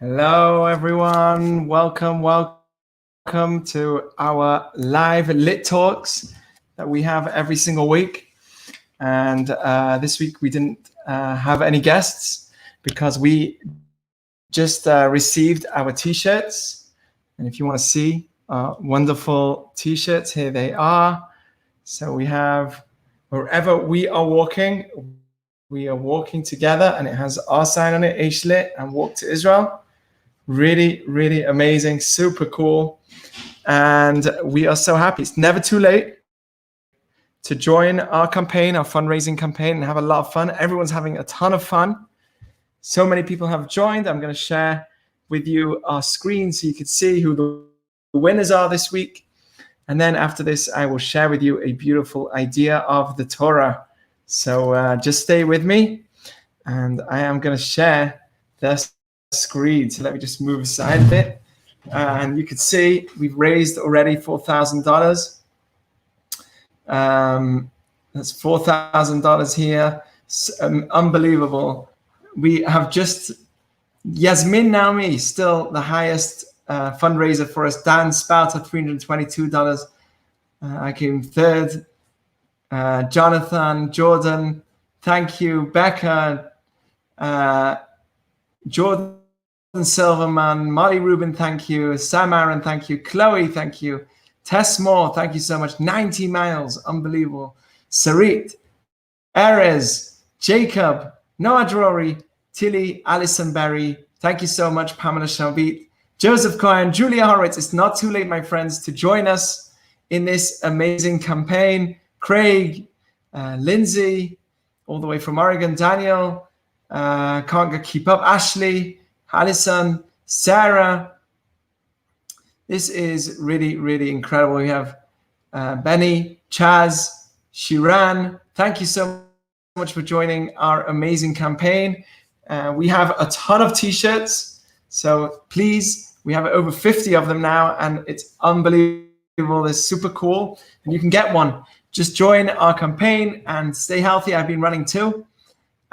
Hello, everyone. Welcome to our live Lit Talks that we have every single week. And this week we didn't have any guests because we just received our t-shirts. And if you want to see wonderful t-shirts, here they are. So we have wherever we are walking together, and it has our sign on it, Lit, and Walk to Israel. Really, really amazing, super cool. And we are so happy. It's never too late to join our campaign, our fundraising campaign, and have a lot of fun. Everyone's having a ton of fun. So many people have joined. I'm going to share with you our screen so you can see who the winners are this week. And then after this, I will share with you a beautiful idea of the Torah. So just stay with me, and I am going to share this screen. So let me just move aside a bit, and you can see we've raised already $4,000. That's $4,000 here. Unbelievable. We have just Yasmin Naomi, still the highest fundraiser for us. Dan Spouter, $322. I came third. Jonathan, Jordan, thank you. Becca, Jordan Silverman, Molly Rubin, thank you. Sam Aaron, thank you. Chloe, thank you. Tess Moore, thank you so much. 90 miles, unbelievable. Sarit, Erez, Jacob, Noah Drury, Tilly, Alison Berry, thank you so much. Pamela Shavit, Joseph Cohen, Julia Horowitz. It's not too late, my friends, to join us in this amazing campaign. Craig, Lindsay, all the way from Oregon, Daniel, can't keep up, Ashley, Alison, Sarah. This is really, really incredible. We have Benny, Chaz, Shiran. Thank you so much for joining our amazing campaign. We have a ton of t-shirts. So please, we have over 50 of them now, and it's unbelievable. They're super cool, and you can get one. Just join our campaign and stay healthy. I've been running too.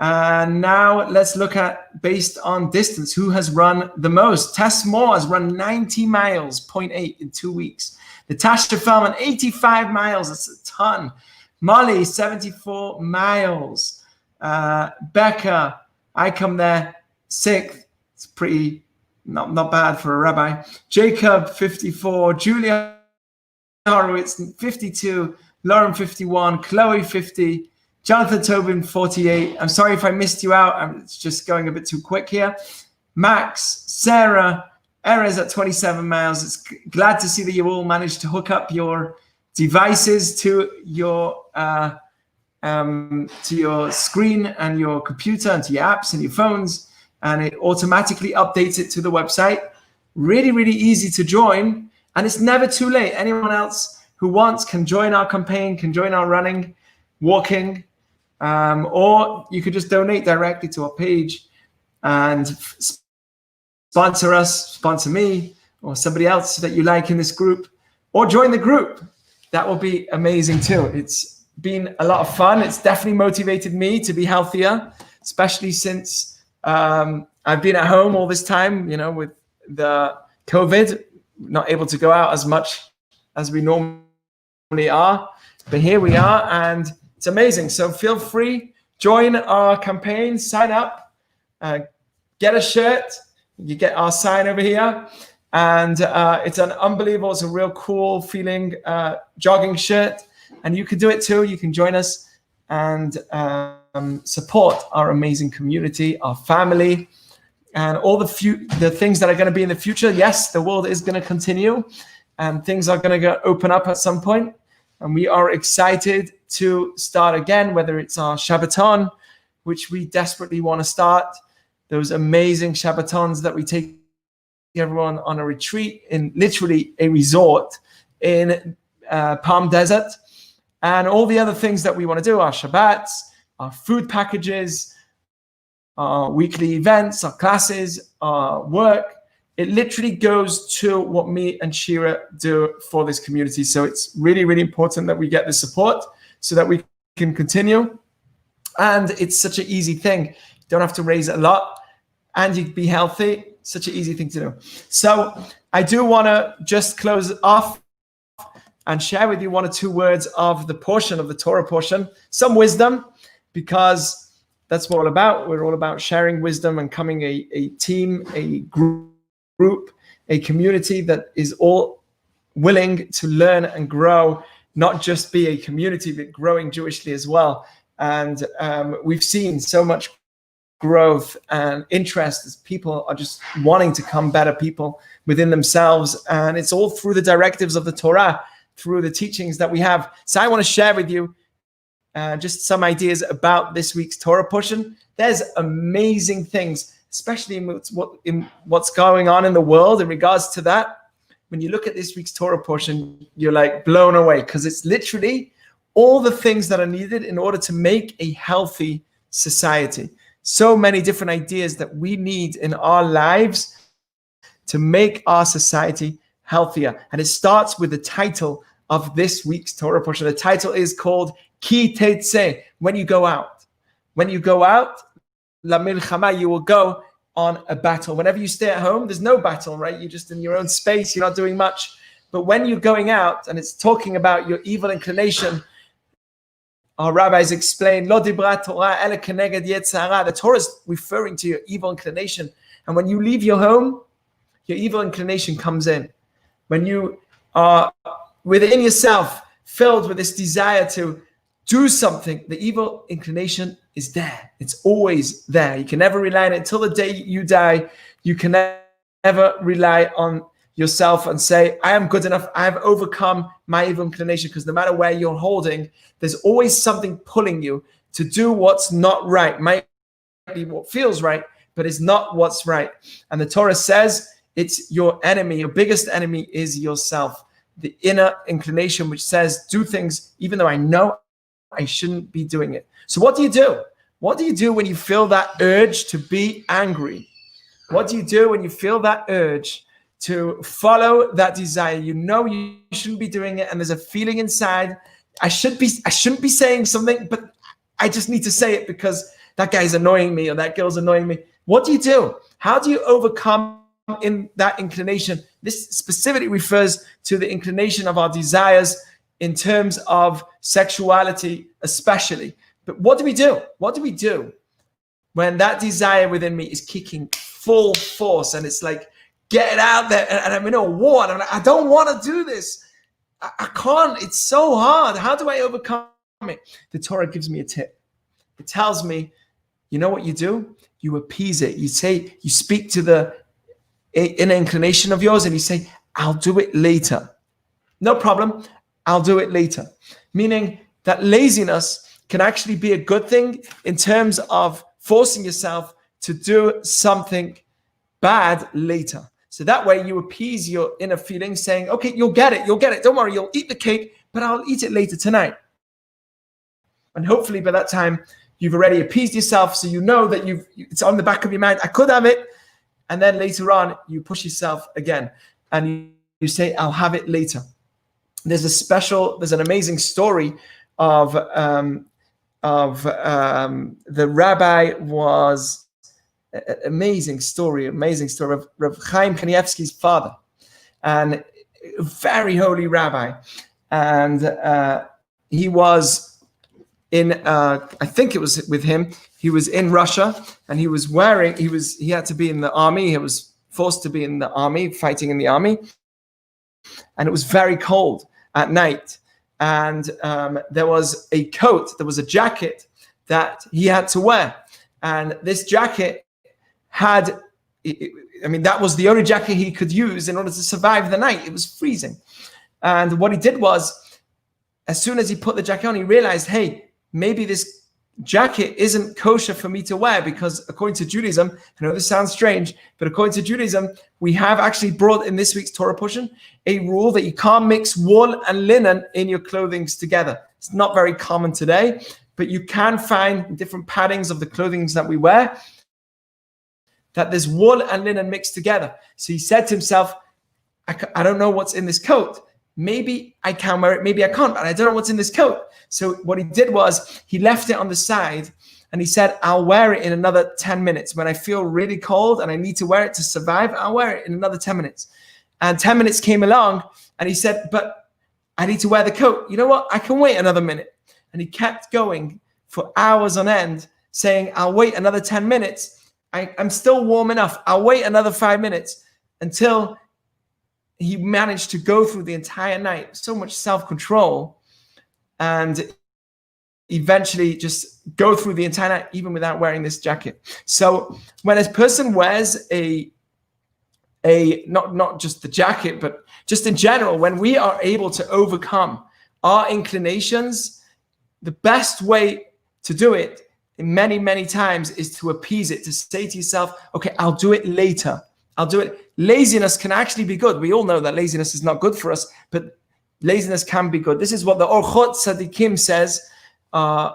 And now let's look at, based on distance, who has run the most. Tess Moore has run 90 miles, 0.8 in 2 weeks. Natasha Feldman, 85 miles. That's a ton. Molly, 74 miles. Becca, I come there 6th. It's pretty, not bad for a rabbi. Jacob, 54. Julia Horowitz, 52. Lauren, 51. Chloe, 50. Jonathan Tobin, 48. I'm sorry if I missed you out. It's just going a bit too quick here. Max, Sarah, Erez at 27 miles. It's glad to see that you all managed to hook up your devices to your screen and your computer and to your apps and your phones, and it automatically updates it to the website. Really, really easy to join, and it's never too late. Anyone else who wants can join our campaign, can join our running, walking, or you could just donate directly to our page and sponsor us, sponsor me, or somebody else that you like in this group, or join the group. That will be amazing too. It's been a lot of fun. It's definitely motivated me to be healthier, especially since I've been at home all this time, with the COVID, not able to go out as much as we normally are. But here we are, and it's amazing. So feel free, join our campaign, sign up, get a shirt. You get our sign over here. And it's an unbelievable, it's a real cool feeling jogging shirt. And you can do it too. You can join us and support our amazing community, our family, and all the things that are going to be in the future. Yes, the world is going to continue, and things are going to open up at some point. And we are excited to start again, whether it's our Shabbaton, which we desperately want to start, those amazing Shabbatons that we take everyone on a retreat in literally a resort in Palm Desert, and all the other things that we want to do, our Shabbats, our food packages, our weekly events, our classes, our work. It literally goes to what me and Shira do for this community. So it's really, really important that we get the support so that we can continue. And it's such an easy thing. You don't have to raise a lot, and you can be healthy. Such an easy thing to do. So I do want to just close off and share with you one or two words of the portion of the Torah portion, some wisdom, because that's what we're all about. We're all about sharing wisdom and coming a team, a group, a community that is all willing to learn and grow, not just be a community, but growing Jewishly as well. And we've seen so much growth and interest as people are just wanting to become better people within themselves. And it's all through the directives of the Torah, through the teachings that we have. So I want to share with you just some ideas about this week's Torah portion. There's amazing things, especially in what's going on in the world in regards to that. When you look at this week's Torah portion, you're like blown away, because it's literally all the things that are needed in order to make a healthy society. So many different ideas that we need in our lives to make our society healthier. And it starts with the title of this week's Torah portion. The title is called Ki Tetzeh, when you go out. When you go out, La Milchama, you will go on a battle. Whenever you stay at home, there's no battle, right? You're just in your own space, you're not doing much. But when you're going out, and it's talking about your evil inclination, our rabbis explain, Lo dibra Torah ele keneged yetzer hara. The Torah is referring to your evil inclination. And when you leave your home, your evil inclination comes in. When you are within yourself, filled with this desire to do something, the evil inclination is there. It's always there. You can never rely on it until the day you die. You can never rely on yourself and say, I am good enough. I have overcome my evil inclination, because no matter where you're holding, there's always something pulling you to do what's not right. Might be what feels right, but it's not what's right. And the Torah says it's your enemy. Your biggest enemy is yourself. The inner inclination, which says, do things even though I know I shouldn't be doing it. So what do you do? What do you do when you feel that urge to be angry? What do you do when you feel that urge to follow that desire? You know you shouldn't be doing it, and there's a feeling inside, I shouldn't be saying something, but I just need to say it because that guy's annoying me or that girl's annoying me. What do you do? How do you overcome in that inclination? This specifically refers to the inclination of our desires in terms of sexuality especially. But what do we do? What do we do when that desire within me is kicking full force and it's like, get it out there, and I'm in a war, and I'm like, I don't want to do this. I can't. It's so hard. How do I overcome it? The Torah gives me a tip. It tells me, you know what you do? You appease it. You say, you speak to the inner inclination of yours, and you say, I'll do it later. No problem. I'll do it later. Meaning that laziness can actually be a good thing in terms of forcing yourself to do something bad later. So that way you appease your inner feelings, saying, okay, you'll get it. Don't worry, you'll eat the cake, but I'll eat it later tonight. And hopefully by that time, you've already appeased yourself, so you know that it's on the back of your mind, I could have it. And then later on, you push yourself again, and you say, I'll have it later. There's an amazing story of the rabbi was amazing story of Rav Chaim Kanievsky's father, and a very holy rabbi. And he was in, I think it was with him, he was in Russia, and he had to be in the army. He was forced to be in the army, fighting in the army. And it was very cold at night. And there was a coat, there was a jacket that he had to wear. And this jacket that was the only jacket he could use in order to survive the night. It was freezing. And what he did was, as soon as he put the jacket on, he realized, hey, maybe this jacket isn't kosher for me to wear, because according to Judaism, I know this sounds strange, but according to Judaism, we have actually brought in this week's Torah portion a rule that you can't mix wool and linen in your clothing together. It's not very common today, but you can find different paddings of the clothing that we wear that there's wool and linen mixed together. So he said to himself, I don't know what's in this coat. Maybe I can wear it, maybe I can't, but I don't know what's in this coat. So what he did was he left it on the side And he said, I'll wear it in another 10 minutes. When I feel really cold and I need to wear it to survive, I'll wear it in another 10 minutes. And 10 minutes came along and he said, but I need to wear the coat. You know what? I can wait another minute. And he kept going for hours on end, saying, I'll wait another 10 minutes. I'm still warm enough. I'll wait another 5 minutes, until he managed to go through the entire night. So much self-control. And eventually just go through the entire night, even without wearing this jacket. So when a person wears not just the jacket, but just in general, when we are able to overcome our inclinations, the best way to do it many, many times is to appease it, to say to yourself, okay, I'll do it later. I'll do it. Laziness can actually be good. We all know that laziness is not good for us, but laziness can be good. This is what the Orchot Tzadikim says, a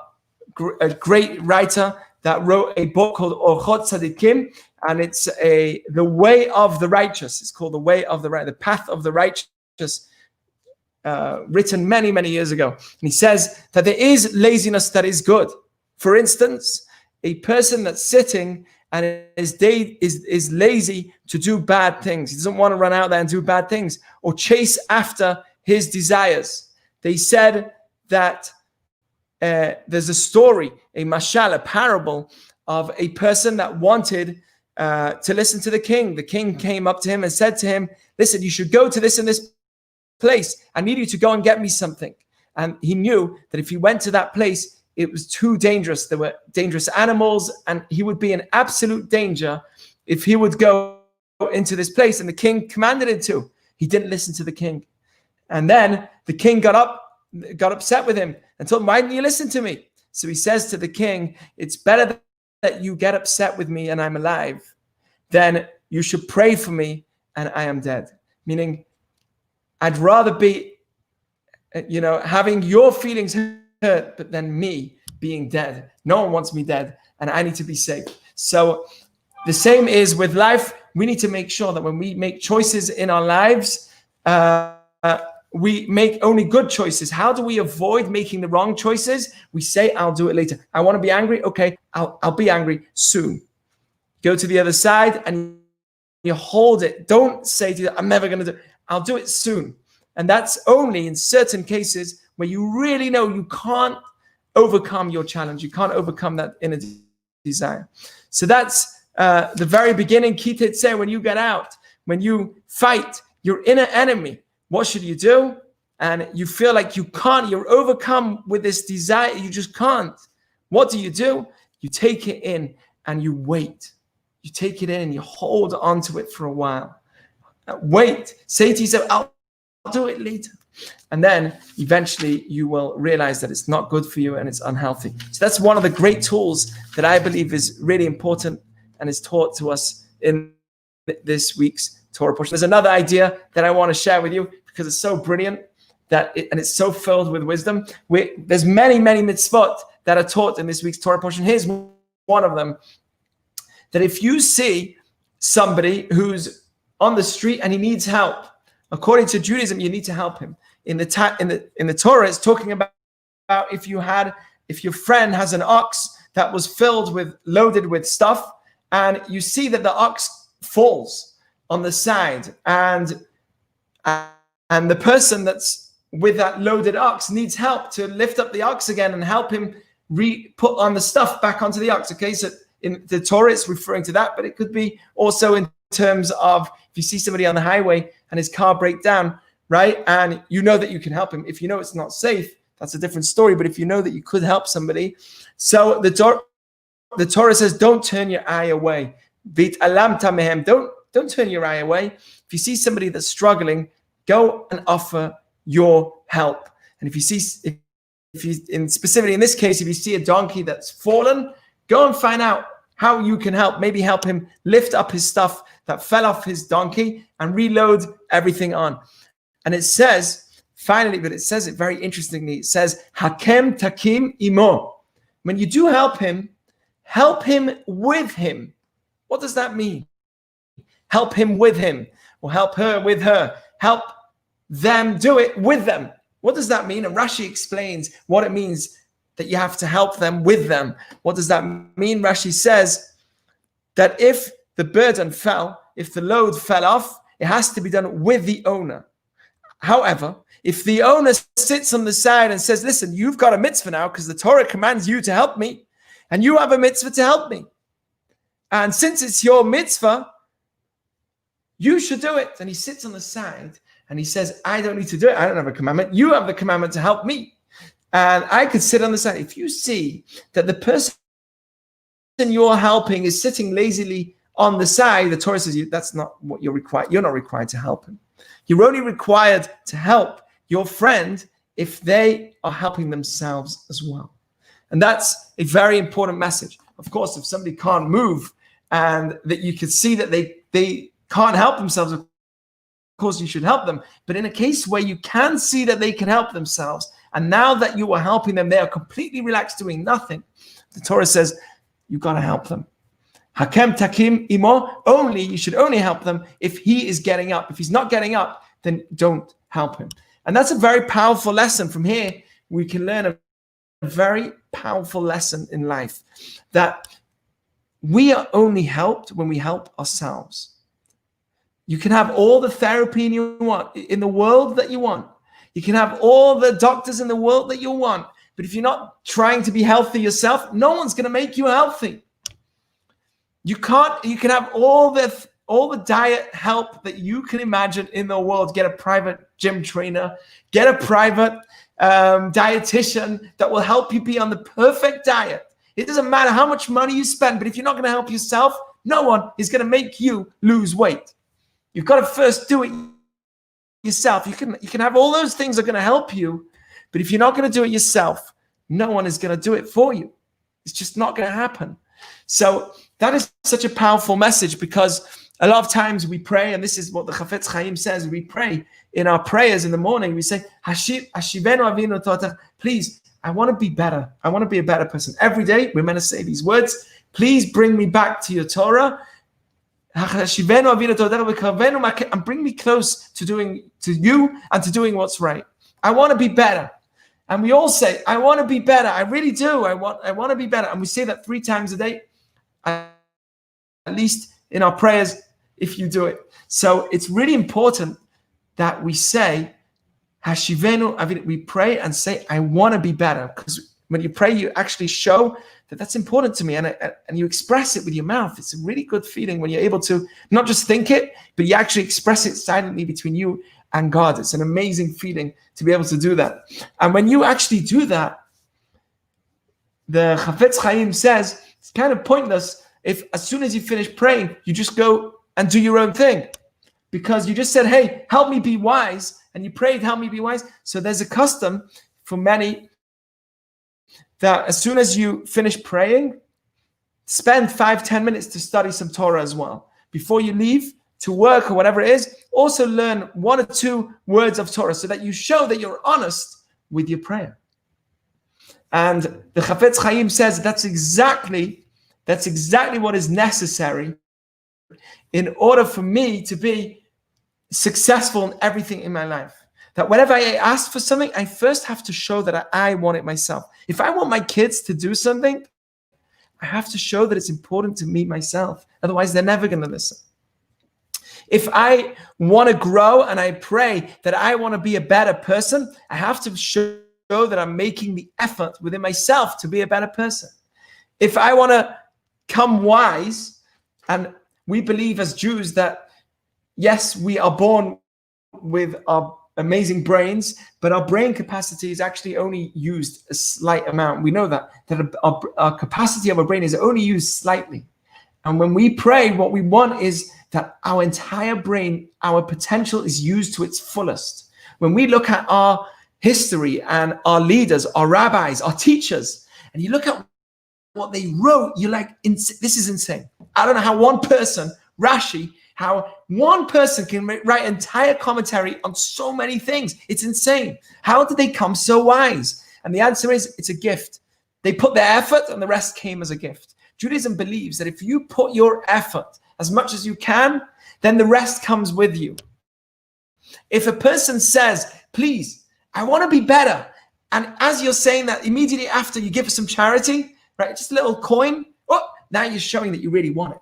great writer that wrote a book called Orchot Tzadikim, and it's the way of the righteous. It's called the way of the path of the righteous, written many, many years ago. And he says that there is laziness that is good. For instance, a person that's sitting and is lazy to do bad things. He doesn't want to run out there and do bad things or chase after his desires. They said that there's a story, a mashal, a parable of a person that wanted to listen to the king. The king came up to him and said to him, listen, you should go to this and this place. I need you to go and get me something. And he knew that if he went to that place, it was too dangerous. There were dangerous animals, and he would be in absolute danger if he would go into this place. And the king commanded him to. He didn't listen to the king. And then the king got upset with him and told him, why didn't you listen to me? So he says to the king, it's better that you get upset with me and I'm alive than you should pray for me and I am dead. Meaning, I'd rather be, having your feelings hurt, but then me being dead. No one wants me dead, and I need to be safe. So the same is with life. We need to make sure that when we make choices in our lives, we make only good choices. How do we avoid making the wrong choices? We say, I'll do it later. I want to be angry. Okay, I'll be angry soon. Go to the other side and you hold it. Don't say to you, I'm never going to do it. I'll do it soon. And that's only in certain cases where you really know you can't overcome your challenge. You can't overcome that inner desire. So that's the very beginning. Keith say, when you get out, when you fight your inner enemy, what should you do? And you feel like you can't, you're overcome with this desire, you just can't. What do? You take it in and you wait. You take it in and you hold on to it for a while. Wait. Say to yourself, I'll do it later. And then eventually you will realize that it's not good for you and it's unhealthy. So that's one of the great tools that I believe is really important and is taught to us in this week's Torah portion. There's another idea that I want to share with you because it's so brilliant and it's so filled with wisdom. There's many, many mitzvot that are taught in this week's Torah portion. Here's one of them, that if you see somebody who's on the street and he needs help, according to Judaism, you need to help him. In the Torah, it's talking about if your friend has an ox that was loaded with stuff, and you see that the ox falls on the side, and the person that's with that loaded ox needs help to lift up the ox again and help him put on the stuff back onto the ox. Okay, so in the Torah, it's referring to that, but it could be also in terms of if you see somebody on the highway and his car breaks down, right? And you know that you can help him. If you know it's not safe, that's a different story. But if you know that you could help somebody, so the Torah says, don't turn your eye away. Don't turn your eye away. If you see somebody that's struggling, go and offer your help. And if you specifically in this case, if you see a donkey that's fallen, go and find out how you can help. Maybe help him lift up his stuff that fell off his donkey and reload everything on. And it says, finally, but it says it very interestingly, it says, Hakem takim imo. When you do help him with him. What does that mean? Help him with him, or help her with her. Help them do it with them. What does that mean? And Rashi explains what it means that you have to help them with them. What does that mean? Rashi says that if the burden fell, if the load fell off, it has to be done with the owner. However, if the owner sits on the side and says, listen, you've got a mitzvah now because the Torah commands you to help me, and you have a mitzvah to help me. And since it's your mitzvah, you should do it. And he sits on the side and he says, I don't need to do it. I don't have a commandment. You have the commandment to help me. And I could sit on the side. If you see that the person you're helping is sitting lazily on the side, the Torah says that's not what you're required. You're not required to help him. You're only required to help your friend if they are helping themselves as well. And that's a very important message. Of course, if somebody can't move and that you can see that they can't help themselves, of course you should help them. But in a case where you can see that they can help themselves, and now that you are helping them, they are completely relaxed doing nothing, the Torah says you've got to help them. Hakem takim imo, you should only help them if he is getting up. If he's not getting up, then don't help him. And that's a very powerful lesson. From here, we can learn a very powerful lesson in life, that we are only helped when we help ourselves. You can have all the therapy you want in the world that you want. You can have all the doctors in the world that you want. But if you're not trying to be healthy yourself, no one's going to make you healthy. You can have all the diet help that you can imagine in the world. Get a private gym trainer, get a private dietitian that will help you be on the perfect diet. It doesn't matter how much money you spend, but if you're not going to help yourself, no one is going to make you lose weight. You've got to first do it yourself. You can have all those things that are going to help you, but if you're not going to do it yourself, no one is going to do it for you. It's just not going to happen. So that is such a powerful message, because a lot of times we pray, and this is what the Chafetz Chaim says, we pray in our prayers in the morning, we say, Hashivenu Avinu Torah, please, I want to be better. I want to be a better person. Every day we're meant to say these words, please bring me back to your Torah, and bring me close to you and to doing what's right. I want to be better. And we all say, I want to be better. I really do. I want to be better. And we say that 3 times a day, at least in our prayers, if you do it. So it's really important that we say, Hashivenu, we pray and say, I want to be better. Because when you pray, you actually show that that's important to me, and you express it with your mouth. It's a really good feeling when you're able to not just think it, but you actually express it silently between you and God. It's an amazing feeling to be able to do that. And when you actually do that, the Chafetz Chaim says it's kind of pointless if as soon as you finish praying, you just go and do your own thing. Because you just said, hey, help me be wise. And you prayed, help me be wise. So there's a custom for many that as soon as you finish praying, spend 5-10 minutes to study some Torah as well. Before you leave to work or whatever it is, also learn 1 or 2 words of Torah so that you show that you're honest with your prayer. And the Chafetz Chaim says that's exactly what is necessary in order for me to be successful in everything in my life. That whenever I ask for something, I first have to show that I want it myself. If I want my kids to do something, I have to show that it's important to me myself. Otherwise, they're never going to listen. If I want to grow and I pray that I want to be a better person, I have to show that I'm making the effort within myself to be a better person. If I want to come wise, and we believe as Jews that, yes, we are born with our amazing brains, but our brain capacity is actually only used a slight amount. We know that our capacity of our brain is only used slightly. And when we pray, what we want is that our entire brain, our potential is used to its fullest. When we look at our history and our leaders, our rabbis, our teachers, and you look at what they wrote, you're like, this is insane. I don't know how one person, Rashi, how one person can write an entire commentary on so many things. It's insane. How did they come so wise? And the answer is, it's a gift. They put their effort and the rest came as a gift. Judaism believes that if you put your effort as much as you can, then the rest comes with you. If a person says, please, I want to be better, And as you're saying that, immediately after you give some charity, right? Just a little coin. Oh, now you're showing that you really want it.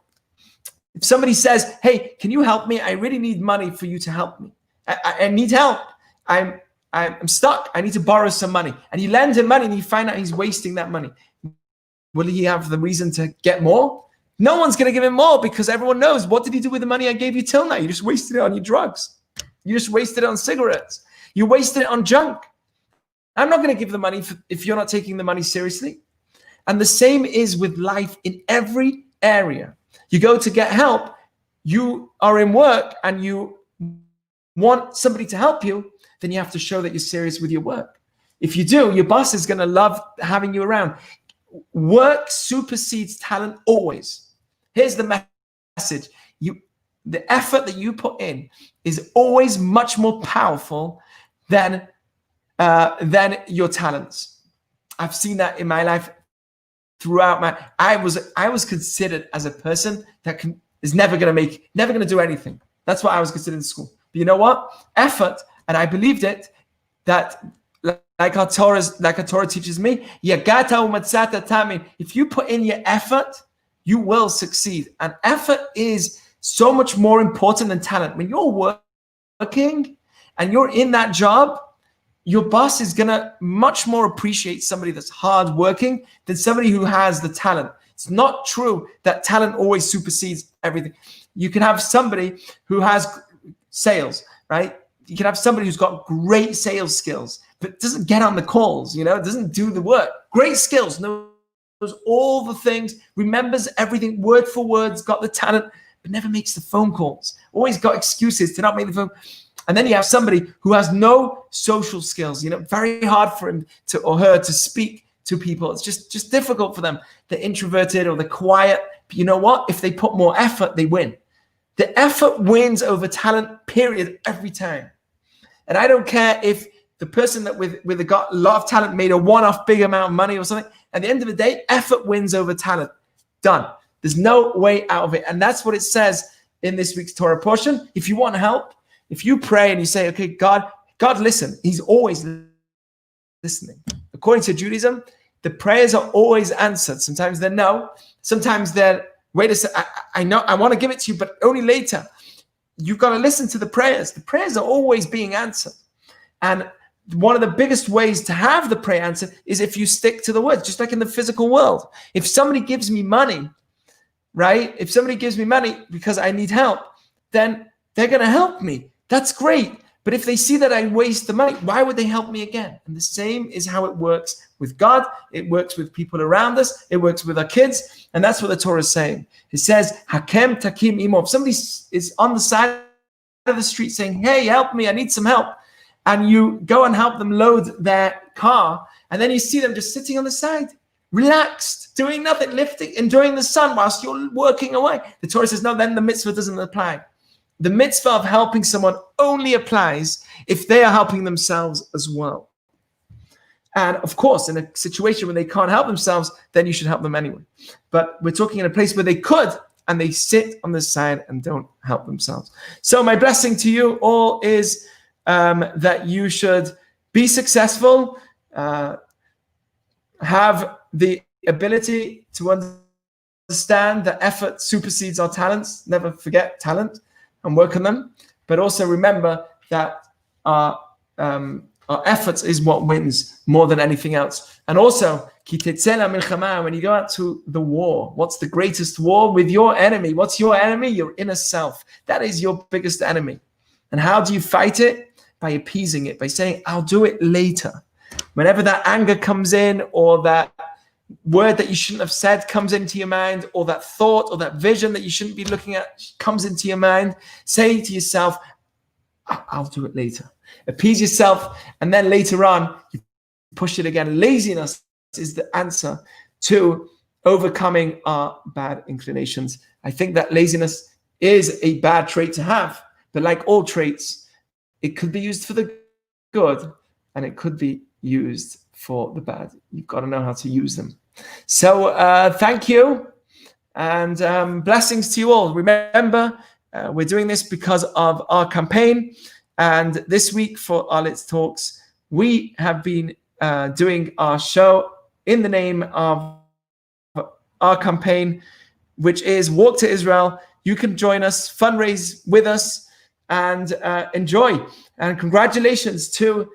If somebody says, hey, can you help me? I really need money for you to help me. I need help. I'm stuck. I need to borrow some money. And you lend him money and you find out he's wasting that money. Will he have the reason to get more? No one's going to give him more because everyone knows, what did he do with the money I gave you till now? You just wasted it on your drugs. You just wasted it on cigarettes. You wasted it on junk. I'm not going to give the money if you're not taking the money seriously. And the same is with life in every area. You go to get help, you are in work and you want somebody to help you, then you have to show that you're serious with your work. If you do, your boss is going to love having you around. Work supersedes talent always. Here's the message. The effort that you put in is always much more powerful than your talents. I've seen that in my life throughout I was considered as a person that is never going to do anything. That's what I was considered in school. But you know what? Effort, and I believed it, that like our Torah teaches me, if you put in your effort, you will succeed. And effort is so much more important than talent. When you're working and you're in that job, your boss is going to much more appreciate somebody that's hardworking than somebody who has the talent. It's not true that talent always supersedes everything. You can have somebody who has sales, right? You can have somebody who's got great sales skills, but doesn't get on the calls, doesn't do the work. Great skills, knows all the things, remembers everything word for word, got the talent, but never makes the phone calls. Always got excuses to not make the phone. And then you have somebody who has no social skills, very hard for him or her to speak to people. It's just difficult for them. They're introverted or they're quiet. But you know what? If they put more effort, they win. The effort wins over talent, period, every time. And I don't care if the person that with a lot of talent made a one-off big amount of money or something. At the end of the day, effort wins over talent. Done. There's no way out of it. And that's what it says in this week's Torah portion. If you want help, if you pray and you say, okay, God, listen. He's always listening. According to Judaism, the prayers are always answered. Sometimes they're no. Sometimes they're, wait a second, I know, I want to give it to you, but only later. You've got to listen to the prayers. The prayers are always being answered. And one of the biggest ways to have the prayer answered is if you stick to the words, just like in the physical world. If somebody gives me money, right? If somebody gives me money because I need help, then they're going to help me. That's great. But if they see that I waste the money, why would they help me again? And the same is how it works with God. It works with people around us. It works with our kids. And that's what the Torah is saying. It says, Hakem takim imo. If somebody is on the side of the street saying, hey, help me, I need some help. And you go and help them load their car. And then you see them just sitting on the side, relaxed, doing nothing, lifting, enjoying the sun whilst you're working away. The Torah says, no, then the mitzvah doesn't apply. The mitzvah of helping someone only applies if they are helping themselves as well. And of course, in a situation where they can't help themselves, then you should help them anyway. But we're talking in a place where they could, and they sit on the side and don't help themselves. So my blessing to you all is that you should be successful, have the ability to understand that effort supersedes our talents. Never forget talent and work on them. But also remember that our efforts is what wins more than anything else. And also, when you go out to the war, what's the greatest war? With your enemy. What's your enemy? Your inner self. That is your biggest enemy. And how do you fight it? By appeasing it, by saying, I'll do it later. Whenever that anger comes in, or that word that you shouldn't have said comes into your mind, or that thought or that vision that you shouldn't be looking at comes into your mind, say to yourself, I'll do it later. Appease yourself, and then later on, you push it again. Laziness is the answer to overcoming our bad inclinations. I think that laziness is a bad trait to have, but like all traits, it could be used for the good, and it could be used for the bad. You've got to know how to use them. So thank you, and blessings to you all. Remember, we're doing this because of our campaign, and this week for our litTALKS, we have been doing our show in the name of our campaign, which is Walk to Israel. You can join us, fundraise with us, and enjoy. And congratulations to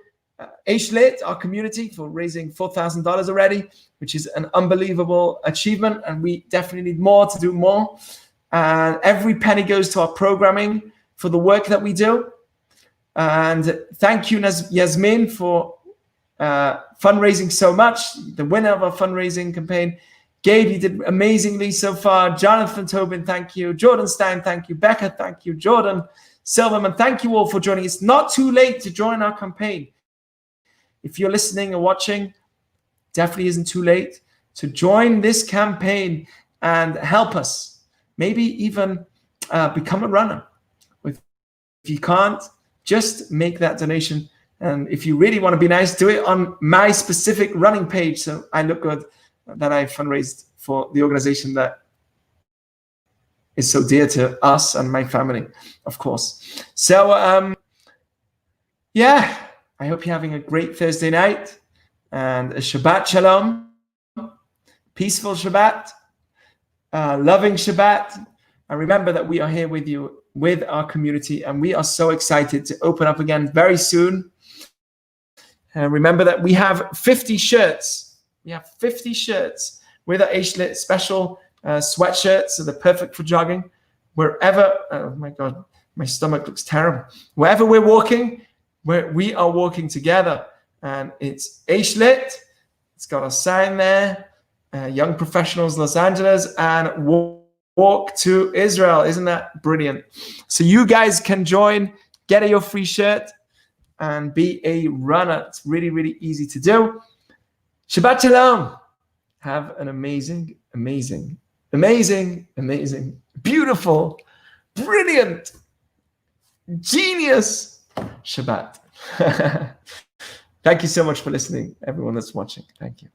Lit, our community, for raising $4,000 already, which is an unbelievable achievement. And we definitely need more to do more. And every penny goes to our programming for the work that we do. And thank you, Yasmin, for fundraising so much, the winner of our fundraising campaign. Gabe, you did amazingly so far. Jonathan Tobin, thank you. Jordan Stein, thank you. Becca, thank you. Jordan Silverman, thank you all for joining. It's not too late to join our campaign. If you're listening or watching, definitely isn't too late to join this campaign and help us. Maybe even become a runner. If you can't, just make that donation. And if you really want to be nice, do it on my specific running page, so I look good that I fundraised for the organization that is so dear to us and my family, of course. So, yeah, I hope you're having a great Thursday night and a Shabbat Shalom, peaceful Shabbat, loving Shabbat. And remember that we are here with you, with our community, and we are so excited to open up again very soon. And remember that we have 50 shirts. We have 50 shirts with our Lit special sweatshirts, so they're perfect for jogging. Wherever, oh my God, my stomach looks terrible. Wherever we're walking, we are walking together. And it's Lit. It's got a sign there, Young Professionals Los Angeles, and Walk to Israel. Isn't that brilliant? So you guys can join, get your free shirt, and be a runner. It's really, really easy to do. Shabbat Shalom. Have an amazing, amazing, amazing, amazing, beautiful, brilliant, genius Shabbat. Thank you so much for listening, everyone that's watching. Thank you.